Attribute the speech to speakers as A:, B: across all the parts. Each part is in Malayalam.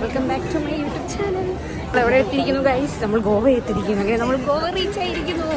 A: Welcome back to my YouTube channel. നമ്മൾ എവിടെ എത്തിയിരിക്കുന്നു ഗൈസ്? നമ്മൾ ഗോവ എത്തിയിരിക്കുന്നു. അങ്ങനെ നമ്മൾ ഗോവ റീച്ച് ആയിരിക്കുന്നു.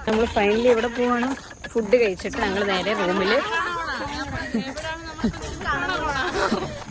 A: നമ്മൾ ഫൈനലി എവിടെ പോവാണ്? ഫുഡ് കഴിച്ചിട്ട് ഞങ്ങൾ നേരെ റൂമില്.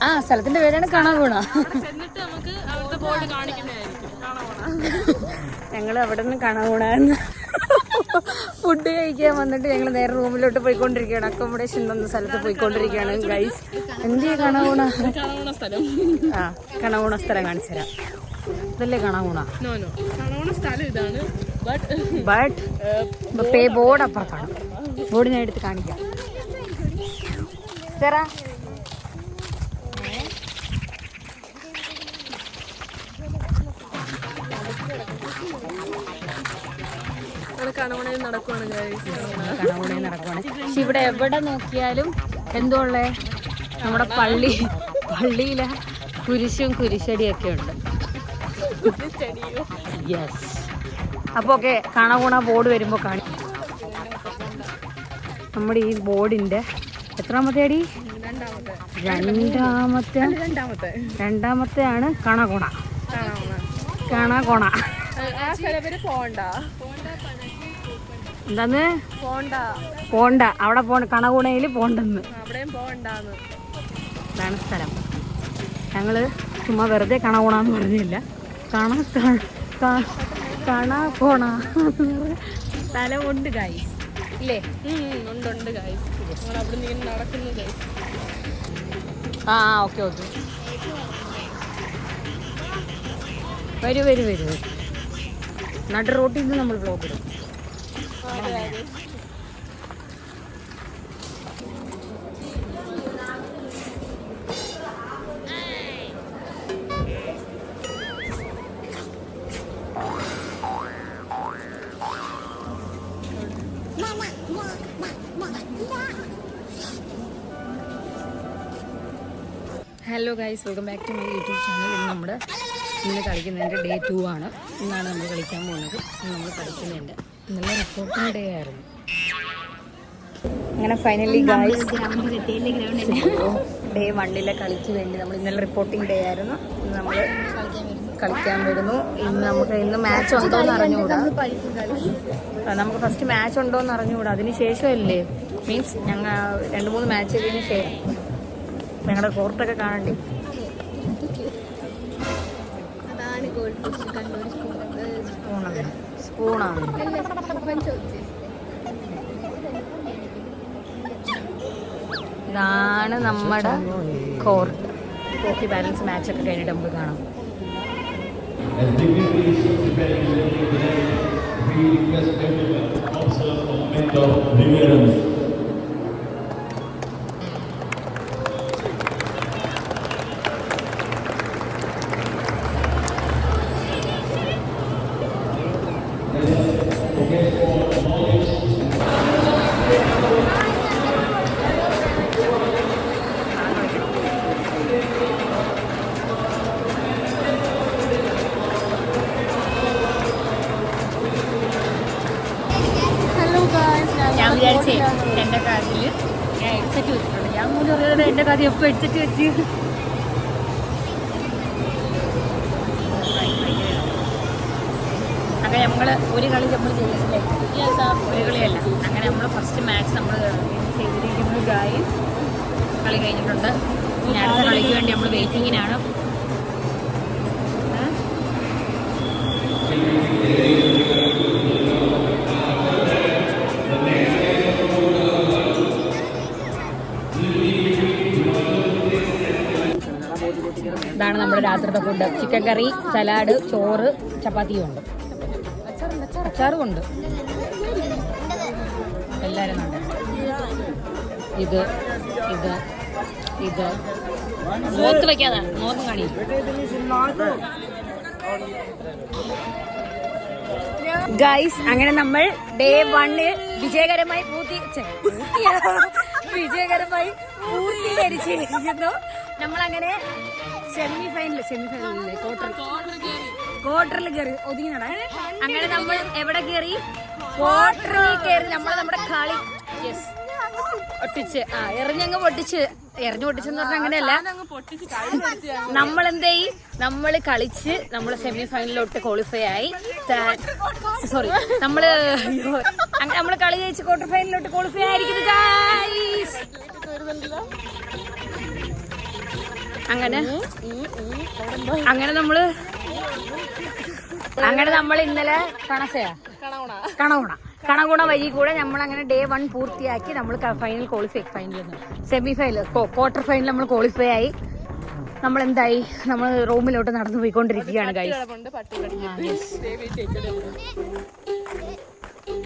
A: ആ സ്ഥലത്തിന്റെ പേരാണ് കാണാഗുണ. ഞങ്ങൾ അവിടെ നിന്ന് കാണാഗുണ ഫുഡ് കഴിക്കാൻ വന്നിട്ട് ഞങ്ങൾ നേരെ റൂമിലോട്ട് പോയിക്കൊണ്ടിരിക്കുകയാണ്. അക്കോമഡേഷൻ എന്ന സ്ഥലത്ത് പോയിക്കൊണ്ടിരിക്കുകയാണ് ഗൈസ്. എന്തിയാ കാണാഗുണ? ആ കാണാഗുണ സ്ഥലം കാണിച്ചു തരാം. ഇതല്ലേ കാണാഗുണ? ബട്ട് ബോർഡ് അപ്പുറത്താണ്. ബോർഡ് ഞാൻ എടുത്ത് കാണിക്കാം. ചേരാ
B: കണവണയിൽ നടക്കുവാണ്.
A: പക്ഷെ ഇവിടെ എവിടെ നോക്കിയാലും എന്തോ ഉള്ളേ, നമ്മുടെ പള്ളിയിലെ കുരിശും കുരിശടിയൊക്കെ ഉണ്ട്. യെസ്. അപ്പോൾ ഓക്കെ, കാണാകൂണ ബോർഡ് വരുമ്പോൾ കാണി. നമ്മുടെ ഈ ബോർഡിന്റെ എത്രാമത്തെ അടി? രണ്ടാമത്തെ ആണ് കാണാകൂണ. എന്താന്ന് പോണ്ട, അവിടെ പോണ്ട. കണകുണയില് പോണ്ടെന്ന്. ഇതാണ് സ്ഥലം. ഞങ്ങള് ചുമ്മാ വെറുതെ കണകുണാന്ന് പറഞ്ഞില്ല, കാണാകോണ സ്ഥലമുണ്ട് ഗൈസ്. ഇല്ലേ?
B: ഉണ്ട് ഗൈസ്. അവിടെ നിന്ന് നടക്കുന്നു ഗൈസ്.
A: ആ ഓക്കെ ഓക്കെ, വരൂ. നടു റോട്ടിൽ നിന്ന് നമ്മൾ ബ്ലോഗ് ഇടും. Hello guys, welcome back to my YouTube channel. ഇന്ന് കളിക്കുന്നതിൻ്റെ ഡേ 2 ആണ്. ഇന്നാണ് നമ്മൾ കളിക്കാൻ പോകുന്നത്. ഇന്ന് നമ്മൾ കളിക്കുന്നുണ്ട്. ഇന്നലെ റിപ്പോർട്ടിംഗ് ഡേ ആയിരുന്നു. അങ്ങനെ ഫൈനലി ഗൈസ് ഡേ 1 കളിക്ക് വേണ്ടി നമ്മൾ ഇന്നലെ റിപ്പോർട്ടിംഗ് ഡേ ആയിരുന്നു. ഇന്ന് നമ്മൾ കളിക്കാൻ വരുന്നു. ഇന്ന് മാച്ച് ഉണ്ടോയെന്ന് അറിഞ്ഞുകൂടാ. നമുക്ക് ഫസ്റ്റ് മാച്ച് ഉണ്ടോയെന്ന് അറിഞ്ഞുകൂടാ. അതിന് ശേഷമല്ലേ, മീൻസ് ഞങ്ങൾ 2-3 മാച്ച് കഴിഞ്ഞ ശേഷം ഞങ്ങളുടെ കോർട്ടൊക്കെ കാണണ്ടേ. സ്പൂണാണ്. ഇതാണ് നമ്മുടെ കോർട്ട്. ഹോക്കി ബാലൻസ് മാച്ചൊക്കെ കഴിഞ്ഞിട്ട് നമുക്ക് കാണാം. ഹെഡ്സെറ്റ് വെച്ചിട്ടുണ്ട്. ഞാൻ പോലും അറിയാതെ എൻ്റെ കാര്യം എപ്പോൾ ഹെഡ്സെറ്റ് വെച്ച്. അങ്ങനെ നമ്മൾ ഒരു കളി നമ്മൾ ചെയ്തിട്ടില്ലേ? ഒരു കളിയല്ല. അങ്ങനെ നമ്മൾ ഫസ്റ്റ് മാച്ച് നമ്മൾ ചെയ്തിരിക്കുന്നത് ഗായ്സ്. കളി കഴിഞ്ഞിട്ടുണ്ട്. ഇനി അടുത്ത കളിക്ക് വേണ്ടി നമ്മൾ വെയിറ്റിങ്ങിനാണ്. ഇതാണ് നമ്മുടെ രാത്രിത്തെ ഫുഡ്. ചിക്കൻ കറി, സലാഡ്, ചോറ്, ചപ്പാത്തിയും ഉണ്ട്, അച്ചാറും ഉണ്ട്. എല്ലാവരും ഉണ്ട്. ഇത് ഇത് ഇത് നോത്ത് വയ്ക്കാതെ നോക്കും കാണി. ഗൈസ്, അങ്ങനെ നമ്മൾ ഡേ 1 വിജയകരമായി പൂർത്തീകരിച്ചിരിക്കുന്നു. നമ്മളങ്ങനെ സെമിഫൈനലില്ലേ ക്വാർട്ടറിൽ കയറി ഒതുങ്ങി നടാൻ. അങ്ങനെ നമ്മൾ എവിടെ കയറി? ക്വാർട്ടറിൽ കയറി. നമ്മുടെ കളി ഒട്ടിച്ച് എറിഞ്ഞങ്ങ് പൊട്ടിച്ചെന്ന് പറഞ്ഞാൽ അങ്ങനെയല്ല. നമ്മളെന്തായി, നമ്മൾ കളിച്ച് നമ്മൾ സെമി ഫൈനലിലോട്ട് ക്വാളിഫൈ ആയി. സോറി, നമ്മൾ കളി ജയിച്ച് ക്വാർട്ടർ ഫൈനലിലോട്ട് ക്വാളിഫൈ ആയിരിക്കുന്നു ഗൈസ്. അങ്ങനെ നമ്മൾ ഇന്നലെ കണകുണ വഴി കൂടെ നമ്മൾ അങ്ങനെ ഡേ 1 പൂർത്തിയാക്കി. നമ്മൾ final semi final quarter final നമ്മൾ ക്വാളിഫൈ ആയി. നമ്മൾ എന്തായി, നമ്മൾ റൂമിലോട്ട് നടന്നു പോയിക്കൊണ്ടിരിക്കുകയാണ് ഗൈസ്.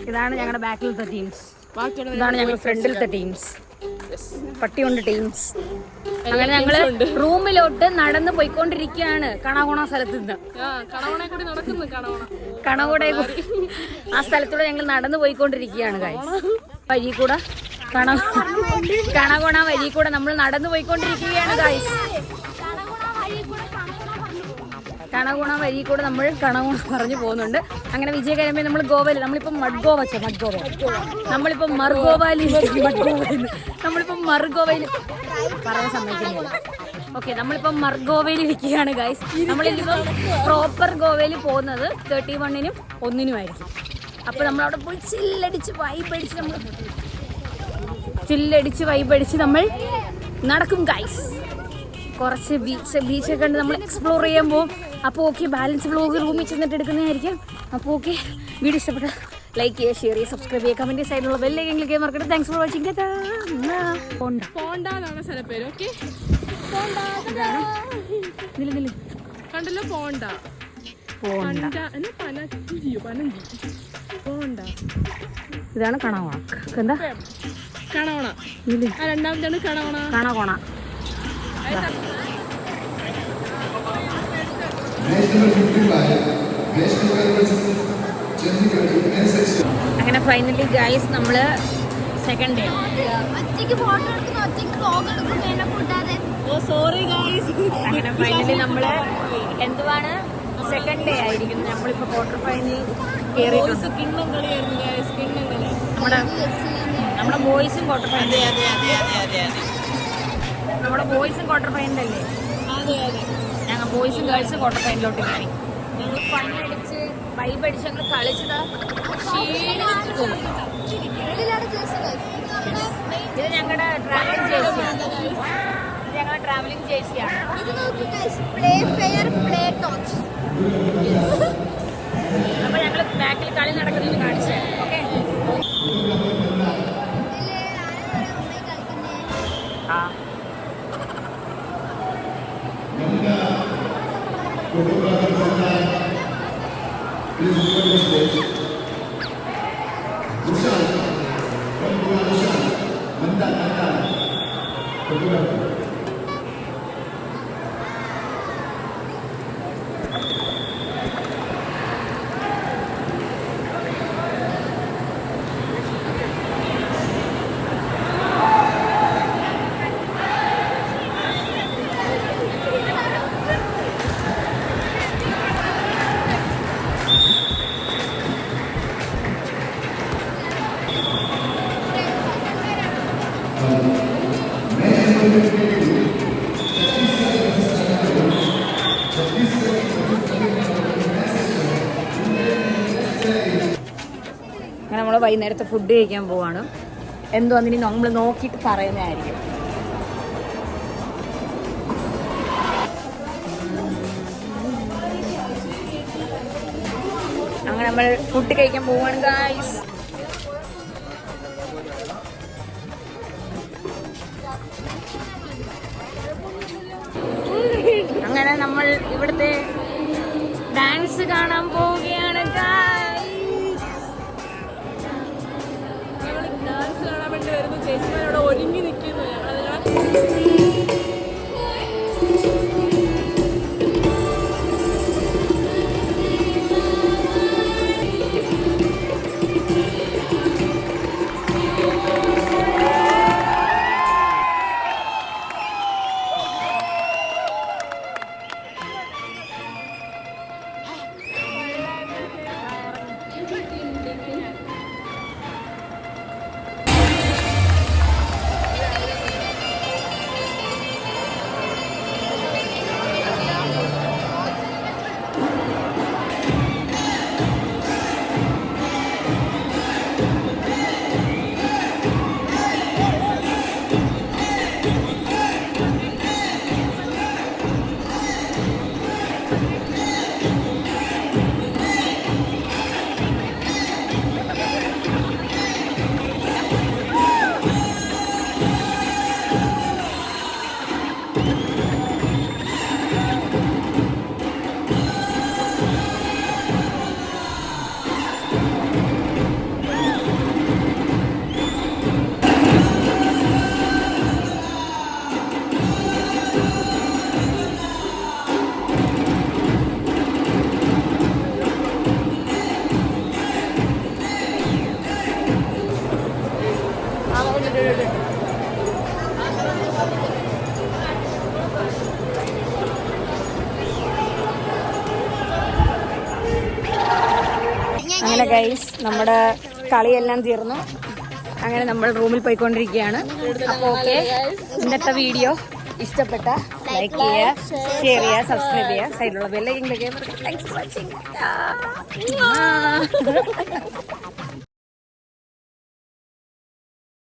A: ഇതാണ് ഞങ്ങളുടെ ബാക്കിലത്തെ ടീംസ്, ഇതാണ് ഞങ്ങൾ ഫ്രണ്ടിലത്തെ ടീംസ്, പട്ടിയുണ്ട് ടീംസ്. അങ്ങനെ ഞങ്ങള് റൂമിലോട്ട് നടന്നു പോയിക്കൊണ്ടിരിക്കുകയാണ് കണകുണ സ്ഥലത്ത് നിന്ന്. കണകുണ ആ സ്ഥലത്തൂടെ ഞങ്ങൾ നടന്നു പോയിക്കൊണ്ടിരിക്കുകയാണ് ഗൈസ്. വഴി കൂടെ കണകുണ വഴി കൂടെ നമ്മൾ നടന്നു പോയിക്കൊണ്ടിരിക്കുകയാണ് ഗൈസ്. കണകുണ വഴി കൂടെ നമ്മൾ കണകുണ പറഞ്ഞു പോകുന്നുണ്ട്. അങ്ങനെ വിജയകരമായി നമ്മൾ ഗോവയിൽ, നമ്മളിപ്പം നമ്മളിപ്പം മർഗോവയിൽ പറയാൻ സമ്മതിക്കുന്നില്ല. ഓക്കെ, നമ്മളിപ്പം മർഗോവയിൽ ഇരിക്കുകയാണ് ഗൈസ്. നമ്മളിപ്പം പ്രോപ്പർ ഗോവയിൽ പോകുന്നത് 31-നും 1-നുമായിരിക്കും. അപ്പൊ നമ്മളവിടെ പോയി ചില്ലടിച്ച് വൈബടിച്ച് നമ്മൾ നടക്കും ഗൈസ്. കുറച്ച് ബീച്ചൊക്കെ കണ്ട് നമ്മൾ എക്സ്പ്ലോർ ചെയ്യാൻ പോകും. അപ്പോൾ ഓക്കെ, ബാലൻസ് വ്ലോഗ് റൂമിൽ ചെന്നിട്ട് എടുക്കുന്നതായിരിക്കും. അപ്പോൾ ഓക്കെ, വീഡിയോ ഇഷ്ടപ്പെട്ട ലൈക്ക് ചെയ്യുക, ഷെയർ ചെയ്യുക, സബ്സ്ക്രൈബ് ചെയ്യുക, കമന്റ് സൈഡിലുള്ള ബെല്ലൈക്കൻ ക്ലിക്ക് ചെയ്യാൻ മറക്കരുത്. Thanks for watching.
B: കണ്ടല്ലോ,
A: ഇതാണ് കണവണ. എന്താ
B: കണവണ? രണ്ടാമത്താണ് കണവണ.
A: അങ്ങനെ ഫൈനലി ഗൈസ് നമ്മള് സെക്കൻഡ് ഡേ. അങ്ങനെ ഫൈനലി നമ്മള് എന്തുവാണ് സെക്കൻഡ് ഡേ ആയിരിക്കുന്നു. നമ്മളിപ്പോ ക്വാർട്ടർ ഫൈനലിൽ കയറിയിട്ടുണ്ട്. നമ്മുടെ ബോയ്സും ക്വാർട്ടർ ഫൈനൽ, നമ്മുടെ ബോയ്സും ക്വാർട്ടർ ഫൈനലല്ലേ? ഞങ്ങൾ ബോയ്സും ഗേൾസും ക്വാർട്ടർ ഫൈനലിലോട്ട് കയറി. ഞങ്ങൾ ഫൈനലടിച്ച് വൈബടിച്ച് ഞങ്ങൾ കളിച്ചത് ക്ഷീണിച്ചു പോകും. ഇത് ഞങ്ങളുടെ ട്രാവലിംഗ് ജേഴ്സിയാണ്. അപ്പൊ ഞങ്ങൾ ബാക്കിൽ കളി നടക്കുന്നത് കാണിച്ചു. ഓക്കെ, അങ്ങനെ നമ്മൾ വൈകുന്നേരത്തെ ഫുഡ് കഴിക്കാൻ പോവാണ്. എന്തോ അതിന് നമ്മൾ നോക്കിയിട്ട് പറയുന്നതായിരിക്കും. അങ്ങനെ നമ്മൾ ഫുഡ് കഴിക്കാൻ പോവാണ് ഗായ്സ്. അങ്ങനെ നമ്മൾ ഇവിടുത്തെ ഡാൻസ് കാണാൻ പോവുകയാണ് ഗായ്സ്.
B: ഞങ്ങൾ ഡാൻസ് കാണാൻ വേണ്ടി വരുന്നു. ചേച്ചിമാരോട് ഒരുങ്ങി നിൽക്കുന്നു.
A: അങ്ങനെ ഗൈസ് നമ്മുടെ കളിയെല്ലാം തീർന്നു. അങ്ങനെ നമ്മൾ റൂമിൽ പോയിക്കൊണ്ടിരിക്കുകയാണ്. അപ്പോൾ ഓക്കെ, ഇന്നത്തെ വീഡിയോ ഇഷ്ടപ്പെട്ട ലൈക്ക് ചെയ്യുക, ഷെയർ ചെയ്യുക, സബ്സ്ക്രൈബ് ചെയ്യുക, സൈഡിലുള്ള ബെല്ലൈക്കൻ ക്ലിക്ക് ചെയ്യുക. Thanks for watching.